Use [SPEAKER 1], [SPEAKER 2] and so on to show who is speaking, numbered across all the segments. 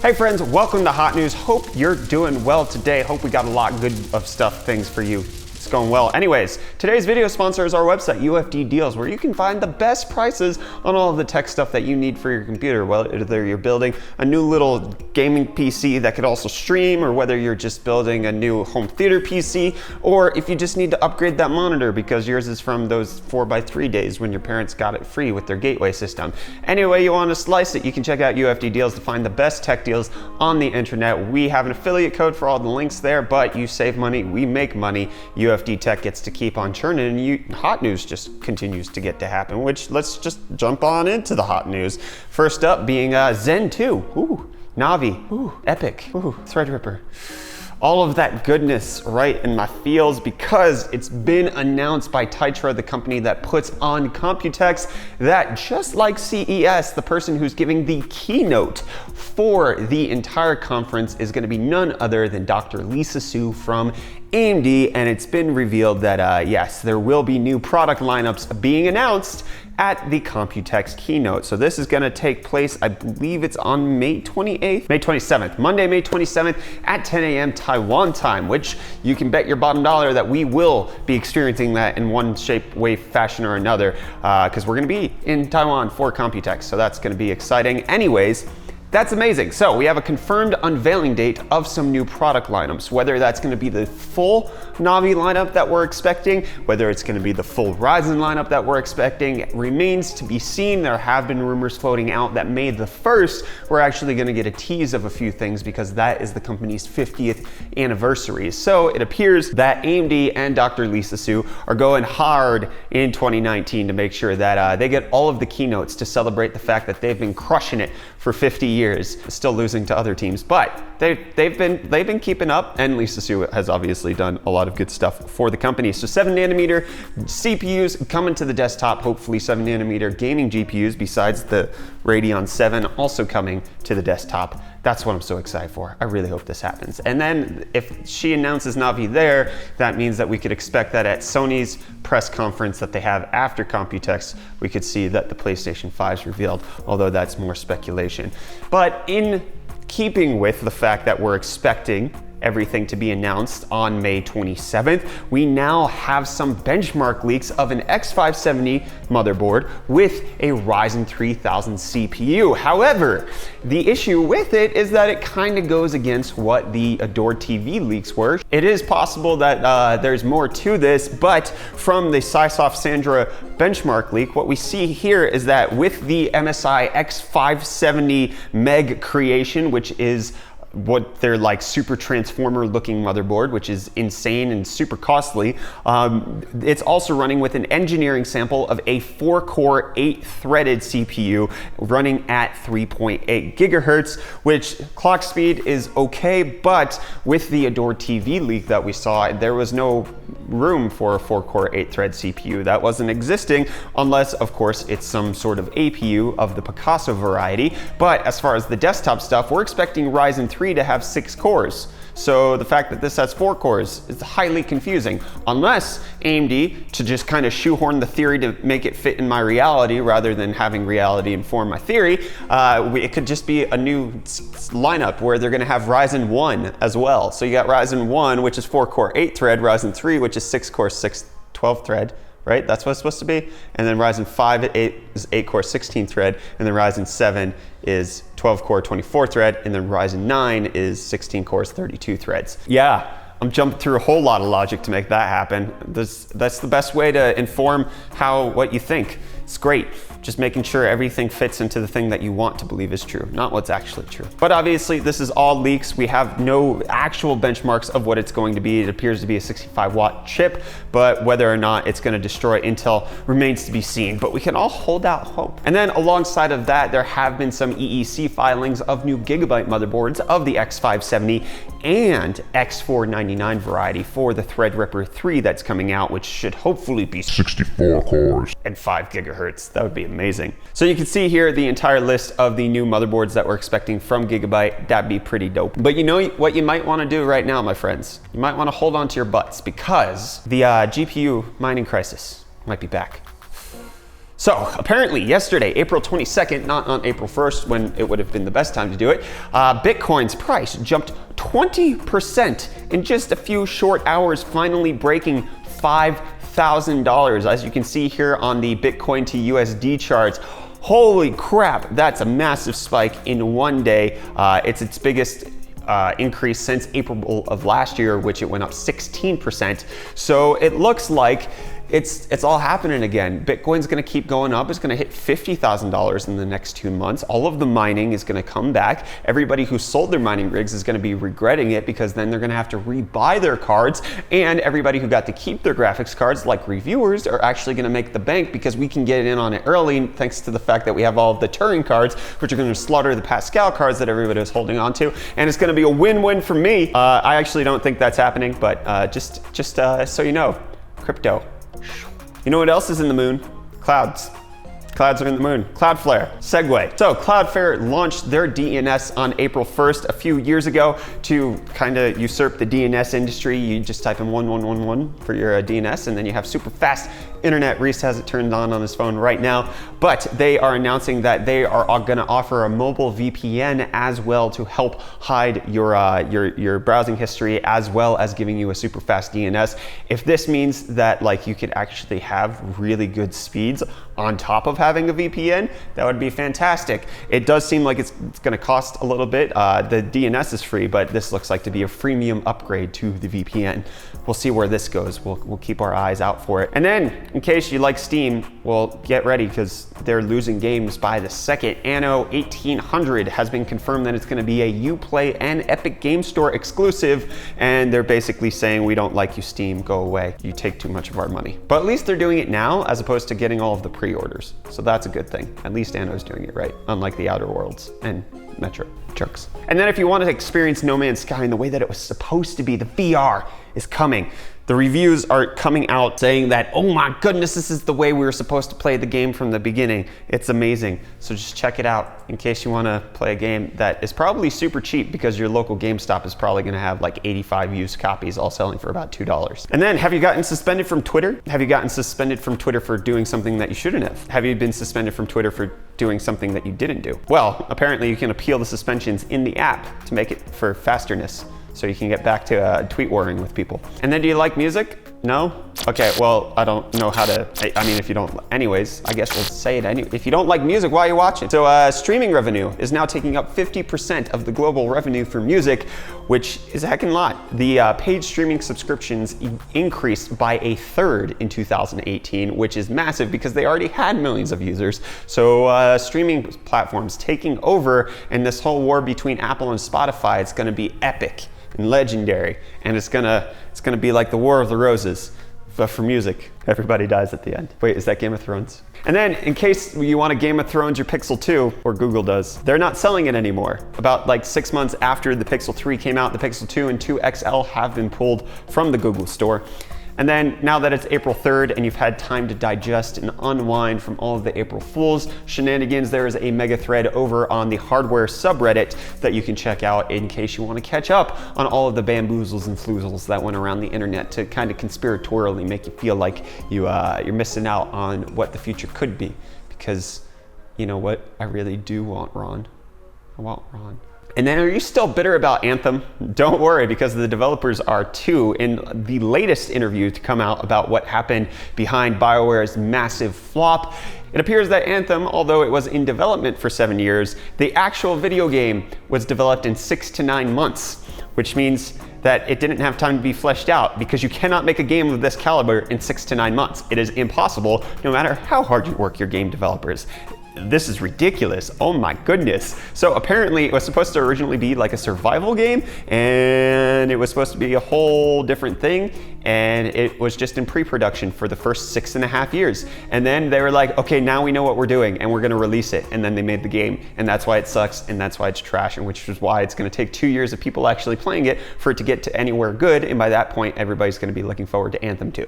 [SPEAKER 1] Hey friends, welcome to Hot News. Hope you're doing well today. Hope we got a lot good of things for you. It's going well. Anyways, today's video sponsor is our website, UFD Deals, where you can find the best prices on all of the tech stuff that you need for your computer. Whether you're building a new little gaming PC that could also stream, or whether you're just building a new home theater PC, or if you just need to upgrade that monitor because yours is from those 4x3 days when your parents got it free with their gateway system. Anyway, you want to slice it, you can check out UFD Deals to find the best tech deals on the internet. We have an affiliate code for all the links there, but you save money, we make money. UFD Tech gets to keep on churning, and Hot News just continues to get to happen, which let's just jump on into the hot news. First up being Zen 2, ooh, Navi, ooh, Epic, ooh, Threadripper. All of that goodness right in my feels because it's been announced by Tetra, the company that puts on Computex, that just like CES, the person who's giving the keynote for the entire conference is going to be none other than Dr. Lisa Su from AMD, and it's been revealed that yes, there will be new product lineups being announced at the Computex keynote. So this is gonna take place, I believe it's on May 28th, May 27th, Monday, May 27th at 10 a.m. Taiwan time, which you can bet your bottom dollar that we will be experiencing that in one shape, way, fashion, or another, because we're gonna be in Taiwan for Computex, so that's gonna be exciting. Anyways, that's amazing. So we have a confirmed unveiling date of some new product lineups, whether that's going to be the full Navi lineup that we're expecting, whether it's going to be the full Ryzen lineup that we're expecting, remains to be seen. There have been rumors floating out that May the 1st, we're actually going to get a tease of a few things because that is the company's 50th anniversary. So it appears that AMD and Dr. Lisa Su are going hard in 2019 to make sure that they get all of the keynotes to celebrate the fact that they've been crushing it for 50 years, still losing to other teams, but they've been keeping up, and Lisa Su has obviously done a lot of good stuff for the company. So 7nm CPUs coming to the desktop, hopefully 7nm gaming GPUs besides the Radeon 7 also coming to the desktop. That's what I'm so excited for. I really hope this happens. And then if she announces Navi there, that means that we could expect that at Sony's press conference that they have after Computex, we could see that the PlayStation 5 is revealed, although that's more speculation. But in keeping with the fact that we're expecting everything to be announced on May 27th, we now have some benchmark leaks of an X570 motherboard with a Ryzen 3000 CPU. However, the issue with it is that it kind of goes against what the Adore TV leaks were. It is possible that there's more to this, but from the Sysoft Sandra benchmark leak, what we see here is that with the MSI X570 Meg creation, which is what they're like super transformer looking motherboard, which is insane and super costly. It's also running with an engineering sample of a 4-core 8-threaded CPU running at 3.8 gigahertz, which clock speed is okay, but with the Adore TV leak that we saw, there was no room for a 4-core 8-thread CPU. That wasn't existing unless, of course, it's some sort of APU of the Picasso variety. But as far as the desktop stuff, we're expecting Ryzen 3 to have 6 cores. So the fact that this has 4 cores is highly confusing, unless AMD, to just kind of shoehorn the theory to make it fit in my reality rather than having reality inform my theory, it could just be a new lineup where they're going to have Ryzen 1 as well. So you got Ryzen 1, which is 4-core 8-thread, Ryzen 3, which is 6-core 12-thread, right? That's what it's supposed to be. And then Ryzen 5 is 8-core 16-thread, and then Ryzen 7 is 12-core 24-thread, and then Ryzen 9 is 16 cores 32 threads. Yeah, I'm jumping through a whole lot of logic to make that happen. That's the best way to inform what you think. It's great. Just making sure everything fits into the thing that you want to believe is true, not what's actually true. But obviously this is all leaks. We have no actual benchmarks of what it's going to be. It appears to be a 65-watt chip, but whether or not it's going to destroy Intel remains to be seen, but we can all hold out hope. And then alongside of that, there have been some EEC filings of new Gigabyte motherboards of the X570 and X499 variety for the Threadripper 3 that's coming out, which should hopefully be 64 cores and 5 gigahertz. That would be amazing. So you can see here the entire list of the new motherboards that we're expecting from Gigabyte. That'd be pretty dope. But you know what you might want to do right now, my friends? You might want to hold on to your butts because the GPU mining crisis might be back. So apparently yesterday, April 22nd, not on April 1st when it would have been the best time to do it, Bitcoin's price jumped 20% in just a few short hours, finally breaking $5,000. As you can see here on the Bitcoin to USD charts. Holy crap, that's a massive spike in one day. It's its biggest increase since April of last year, which it went up 16%. So it looks like it's all happening again. Bitcoin's gonna keep going up. It's gonna hit $50,000 in the next 2 months. All of the mining is gonna come back. Everybody who sold their mining rigs is gonna be regretting it because then they're gonna have to rebuy their cards. And everybody who got to keep their graphics cards, like reviewers, are actually gonna make the bank because we can get in on it early thanks to the fact that we have all of the Turing cards, which are gonna slaughter the Pascal cards that everybody was holding on to. And it's gonna be a win-win for me. I actually don't think that's happening, but just so you know, crypto. You know what else is in the moon? Clouds. Clouds are in the moon. Cloudflare. Segue. So Cloudflare launched their DNS on April 1st a few years ago to kind of usurp the DNS industry. You just type in 1111 for your DNS and then you have super fast internet. Reece has it turned on his phone right now, but they are announcing that they are going to offer a mobile VPN as well to help hide your browsing history, as well as giving you a super fast DNS. If this means that like you could actually have really good speeds on top of having a VPN, that would be fantastic. It does seem like it's going to cost a little bit. The DNS is free, but this looks like to be a freemium upgrade to the VPN. We'll see where this goes. We'll keep our eyes out for it. And then, in case you like Steam, well, get ready because they're losing games by the second. Anno 1800 has been confirmed that it's going to be a Uplay and Epic Game Store exclusive, and they're basically saying, we don't like you, Steam, go away. You take too much of our money. But at least they're doing it now as opposed to getting all of the pre-orders. So that's a good thing. At least Anno's doing it right, unlike the Outer Worlds and Metro jerks. And then if you want to experience No Man's Sky in the way that it was supposed to be, the VR is coming. The reviews are coming out saying that, oh my goodness, this is the way we were supposed to play the game from the beginning. It's amazing. So just check it out in case you want to play a game that is probably super cheap because your local GameStop is probably going to have like 85 used copies all selling for about $2. And then, have you gotten suspended from Twitter? Have you gotten suspended from Twitter for doing something that you shouldn't have? Have you been suspended from Twitter for doing something that you didn't do? Well, apparently you can appeal the suspensions in the app to make it for fasterness, so you can get back to tweet warring with people. And then, do you like music? No? Okay, well, I don't know how to, I mean, if you don't, anyways, I guess we'll say it anyway. If you don't like music, why are you watching? So streaming revenue is now taking up 50% of the global revenue for music, which is a heckin' lot. The paid streaming subscriptions increased by 1/3 in 2018, which is massive because they already had millions of users. So streaming platforms taking over, and this whole war between Apple and Spotify, it's gonna be epic and legendary, and it's gonna be like the War of the Roses, but for music. Everybody dies at the end. Wait, is that Game of Thrones? And then, in case you want to Game of Thrones your Pixel 2, or Google does, they're not selling it anymore. About like 6 months after the Pixel 3 came out, the Pixel 2 and 2 XL have been pulled from the Google store. And then, now that it's April 3rd and you've had time to digest and unwind from all of the April Fools shenanigans, there is a Megathread over on the hardware subreddit that you can check out in case you want to catch up on all of the bamboozles and floozles that went around the internet to kind of conspiratorially make you feel like you're missing out on what the future could be. Because, you know what? I really do want Ron. I want Ron. And then, are you still bitter about Anthem? Don't worry, because the developers are too. In the latest interview to come out about what happened behind BioWare's massive flop, it appears that Anthem, although it was in development for 7 years, the actual video game was developed in 6 to 9 months, which means that it didn't have time to be fleshed out, because you cannot make a game of this caliber in 6 to 9 months. It is impossible, no matter how hard you work your game developers. This is ridiculous. Oh my goodness. So apparently it was supposed to originally be like a survival game, and it was supposed to be a whole different thing, and it was just in pre-production for the first 6.5 years. And then they were like, okay, now we know what we're doing and we're gonna release it. And then they made the game, and that's why it sucks, and that's why it's trash, and which is why it's gonna take 2 years of people actually playing it for it to get to anywhere good. And by that point, everybody's gonna be looking forward to Anthem 2.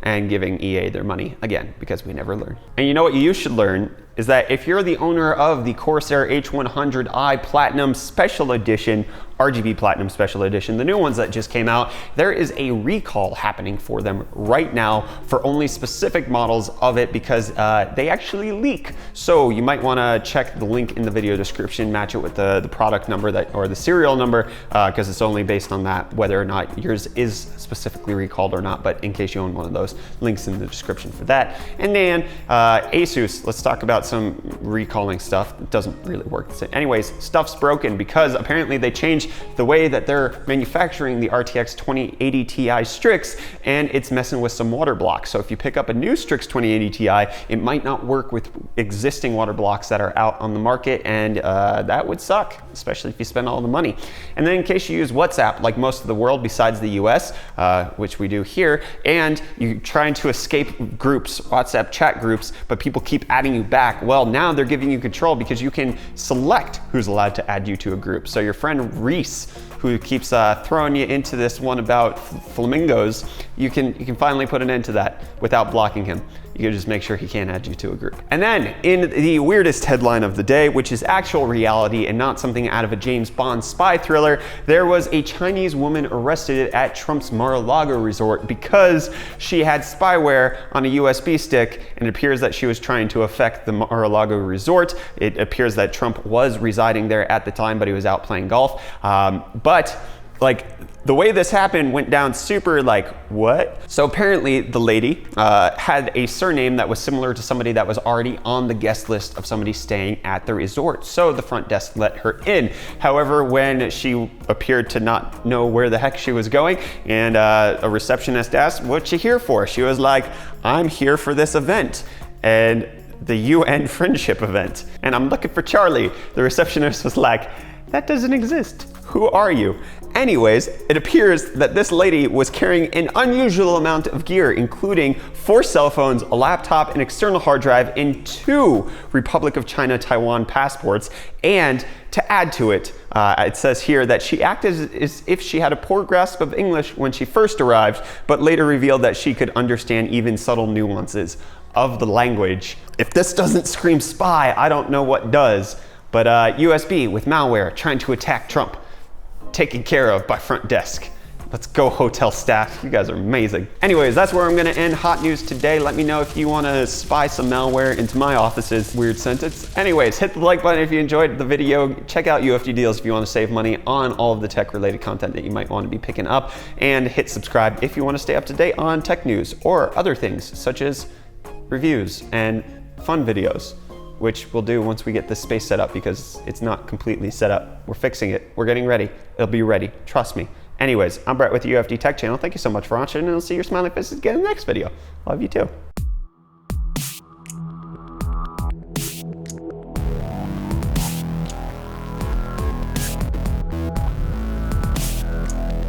[SPEAKER 1] And giving EA their money again, because we never learn. And you know what you should learn is that if you're the owner of the Corsair H100i Platinum Special Edition, RGB Platinum Special Edition, the new ones that just came out, there is a recall happening for them right now for only specific models of it because they actually leak. So you might want to check the link in the video description, match it with the product number or the serial number, because it's only based on that whether or not yours is specifically recalled or not. But in case you own one of those, links in the description for that. And then Asus, let's talk about some recalling stuff. It doesn't really work. Anyways, stuff's broken because apparently they changed the way that they're manufacturing the RTX 2080 Ti Strix, and it's messing with some water blocks. So if you pick up a new Strix 2080 Ti, it might not work with existing water blocks that are out on the market, and that would suck, especially if you spend all the money. And then in case you use WhatsApp, like most of the world besides the US, which we do here, and you're trying to escape groups, WhatsApp chat groups, but people keep adding you back, well, now they're giving you control because you can select who's allowed to add you to a group. So your friend Reece, who keeps throwing you into this one about flamingos, you can finally put an end to that without blocking him. You can just make sure he can't add you to a group. And then in the weirdest headline of the day, which is actual reality and not something out of a James Bond spy thriller, there was a Chinese woman arrested at Trump's Mar-a-Lago resort because she had spyware on a USB stick, and it appears that she was trying to affect the Mar-a-Lago resort. It appears that Trump was residing there at the time, but he was out playing golf. But like, the way this happened went down super like, what? So apparently the lady had a surname that was similar to somebody that was already on the guest list of somebody staying at the resort. So the front desk let her in. However, when she appeared to not know where the heck she was going, and a receptionist asked, "What you here for?" She was like, "I'm here for this event." And the UN friendship event. And I'm looking for Charlie. The receptionist was like, "That doesn't exist. Who are you?" Anyways, it appears that this lady was carrying an unusual amount of gear, including 4 cell phones, a laptop, an external hard drive, and 2 Republic of China Taiwan passports. And to add to it, it says here that she acted as if she had a poor grasp of English when she first arrived, but later revealed that she could understand even subtle nuances of the language. If this doesn't scream spy, I don't know what does. But USB with malware trying to attack Trump, taken care of by front desk. Let's go, hotel staff. You guys are amazing. Anyways, that's where I'm gonna end hot news today. Let me know if you wanna spy some malware into my office's weird sentence. Anyways, hit the like button if you enjoyed the video. Check out UFD Deals if you wanna save money on all of the tech related content that you might wanna be picking up. And hit subscribe if you wanna stay up to date on tech news or other things such as reviews and fun videos, which we'll do once we get this space set up because it's not completely set up. We're fixing it. We're getting ready. It'll be ready. Trust me. Anyways, I'm Brett with the UFD Tech Channel. Thank you so much for watching, and I'll see your smiling faces again in the next video. Love you too.